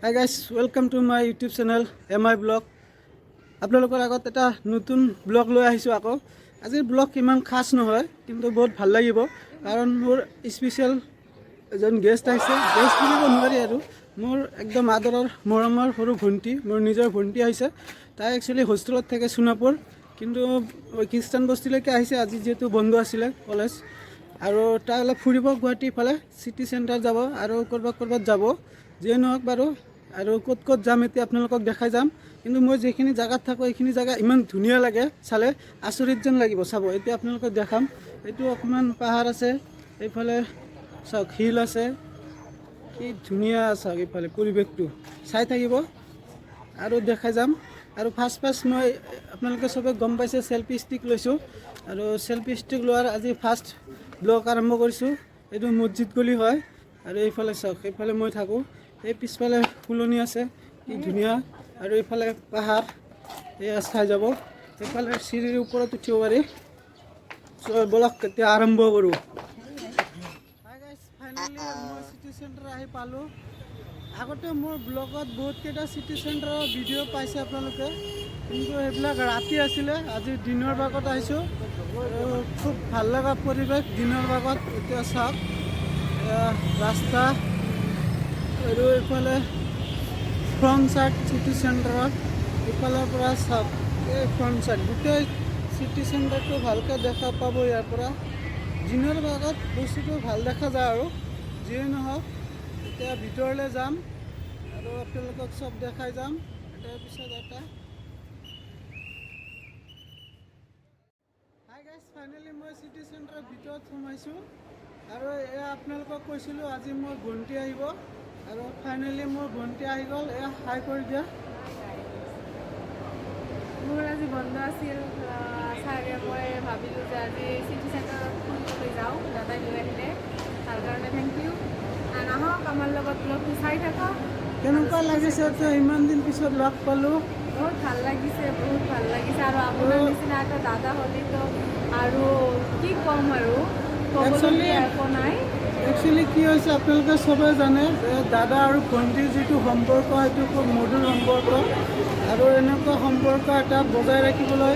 Hi guys, welcome to my YouTube channel MI Blog. আপোনালোকৰ আগত এটা নতুন ব্লগ লৈ আহিছোঁ আকৌ। আজিৰ ব্লগ ইমান খাস নহয় কিন্তু বহুত ভাল লাগিব কাৰণ মোৰ স্পেশাল এজন গেষ্ট আহিছে। গেষ্ট বুলিব নোৱাৰি আৰু মোৰ একদম আদৰৰ মৰমৰ সৰু ভণ্টি, মোৰ নিজৰ ভণ্টি আহিছে। তাই একচুৱেলি হোষ্টেলত থাকে সোণাপুৰ, কিন্তু খ্ৰীষ্টান বস্তিলৈকে আহিছে আজি যেহেতু বন্ধ আছিলে কলেজ। আৰু তাই অলপ ফুৰিব গুৱাহাটীৰ ফালে চিটি চেণ্টাৰ যাব আৰু ক'ৰবাত যাব, যিয়ে নহওক বাৰু। আৰু ক'ত যাম এতিয়া আপোনালোকক দেখাই যাম, কিন্তু মই যিখিনি জায়গাত থাকোঁ এইখিনি জায়গা ইমান ধুনীয়া লাগে, চালে আচৰিত যেন লাগিব চাব। এতিয়া আপোনালোকক দেখাম, এইটো অকণমান পাহাৰ আছে, এইফালে চাওক হিল আছে, কি ধুনীয়া চাওক এইফালে পৰিৱেশটো চাই থাকিব আৰু দেখাই যাম। আৰু ফাৰ্ষ্ট মই আপোনালোকে চবে গম পাইছে চেল্ফি ষ্টিক লৈছোঁ, আৰু চেল্ফি ষ্টিক লোৱাৰ আজি ফাৰ্ষ্ট ব্লগ আৰম্ভ কৰিছোঁ। এইটো মছজিদ গলি হয়, আৰু এইফালে চাওক এইফালে মই থাকোঁ, এই পিছফালে ফুলনি আছে কি ধুনীয়া, আৰু এইফালে পাহাৰ এয়া চাই যাব। এইফালে চিৰিৰ ওপৰত উঠিব পাৰি। বলক এতিয়া আৰম্ভ কৰোঁ। ফাইনেলি মই চিটি চেণ্টাৰ আহি পালোঁ। আগতে মোৰ ব্লগত বহুতকেইটা চিটি চেণ্টাৰৰ ভিডিঅ' পাইছে আপোনালোকে, কিন্তু সেইবিলাক ৰাতি আছিলে। আজি দিনৰ ভাগত আহিছোঁ, খুব ভাল লগা পৰিৱেশ দিনৰ ভাগত। এতিয়া চাওক ৰাস্তা, আৰু এইফালে ফ্ৰণ্ট চাইড চিটি চেণ্টাৰত, ইফালৰ পৰা চাওক এই ফ্ৰণ্ট চাইড গোটেই চিটি চেণ্টাৰটো ভালকৈ দেখা পাব। ইয়াৰ পৰা দিনৰ ভাগত বস্তুটো ভাল দেখা যায়, আৰু যিয়ে নহওক এতিয়া ভিতৰলৈ যাম আৰু আপোনালোকক চব দেখাই যাম এটাৰ পিছত এটা। হাই গাইজ, ফাইনেলি মই চিটি চেণ্টাৰৰ ভিতৰত সোমাইছোঁ, আৰু এয়া আপোনালোকক কৈছিলোঁ আজি মোৰ ভণ্টি আহিব, আৰু ফাইনেলি মোৰ ভণ্টি আহি গ'ল। এয়া হাই কৰি দিয়া। মোৰ আজি বন্ধ আছিল চাগে, মই ভাবিলোঁ যে আজি চিটি চেণ্টাৰত ফুৰিবলৈ যাওঁ, দাদাই লৈ আহিলে, তাৰ কাৰণে থেংক ইউ। আহক আমাৰ লগত ব্লগটো চাই থাকক। কেনেকুৱা লাগিছে এতিয়া ইমান দিন পিছত লগ পালোঁ? বহুত ভাল লাগিছে, বহুত ভাল লাগিছে। আৰু আপোনাৰ নিচিনা এটা দাদা হ'লেতো আৰু কি ক'ম, আৰু ক'বলগীয়া একো নাই। একচুৱেলি কি হৈছে আপোনালোকে চবেই জানে যে দাদা আৰু ভণ্টিৰ যিটো সম্পৰ্ক সেইটো খুব মধুৰ সম্পৰ্ক, আৰু এনেকুৱা সম্পৰ্ক এটা বজাই ৰাখিবলৈ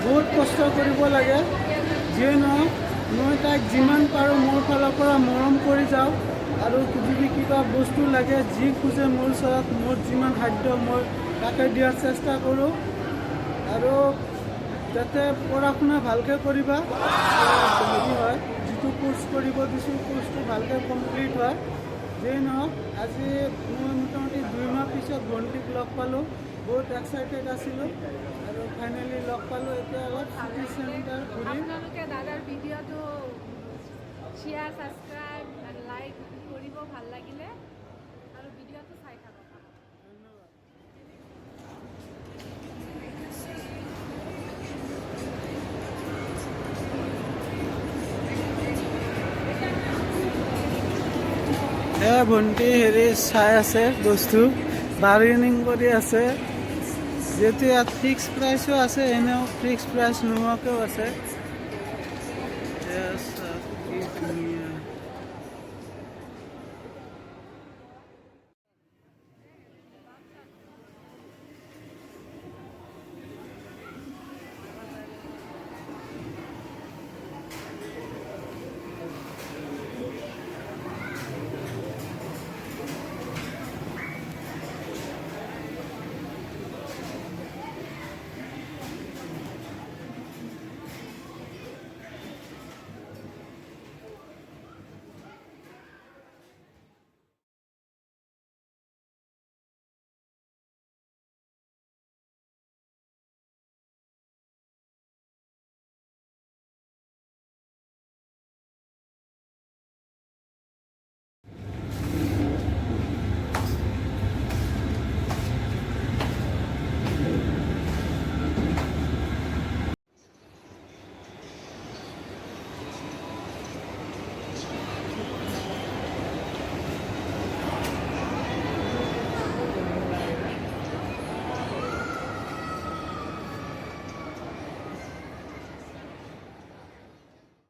বহুত কষ্ট কৰিব লাগে। যিয়ে নহওক মই তাইক যিমান পাৰোঁ মোৰ ফালৰ পৰা মৰম কৰি যাওঁ, আৰু যদি কিবা বস্তু লাগে যি খোজে মোৰ ওচৰত, মোৰ যিমান সাধ্য মই তাকে দিয়াৰ চেষ্টা কৰোঁ। আৰু যাতে পঢ়া শুনা ভালকৈ কৰিবা, হেৰি হয় যিটো কোৰ্চ কৰিব দিছোঁ কোৰ্চটো ভালকৈ কমপ্লিট হয়। যিয়ে নহওক আজি মই মোটামুটি 2 মাহ পিছত ভণ্টিক লগ পালোঁ, বহুত এক্সাইটেড আছিলোঁ, আৰু ফাইনেলি লগ পালোঁ। এতিয়া অলপ চিটি চেণ্টাৰ ঘূৰিম। আপোনালোকে দাদাৰ ভিডিঅ'টো শ্বেয়াৰ, ছাবস্ক্ৰাইব আৰু লাইক কৰিব ভাল লাগিলে, আৰু ভিডিঅ'টো চাই থাকক। ধন্যবাদ। ভণ্টি হেৰি চাই আছে বস্তু, বাৰ্গেনিং কৰি আছে। যিহেতু ইয়াত ফিক্স প্ৰাইচো আছে, এনেও ফিক্স প্ৰাইচ নোহোৱাকৈও আছে। কি ধুনীয়া।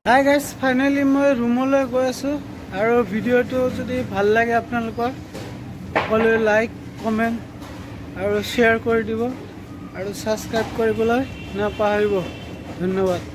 হাই গাইজ, ফাইনেলি মই ৰুমলৈ গৈ আছোঁ, আৰু ভিডিঅ'টো যদি ভাল লাগে আপোনালোকৰ সকলোৱে লাইক কমেণ্ট আৰু শ্বেয়াৰ কৰি দিব আৰু ছাবস্ক্ৰাইব কৰিবলৈ নাপাহৰিব। ধন্যবাদ।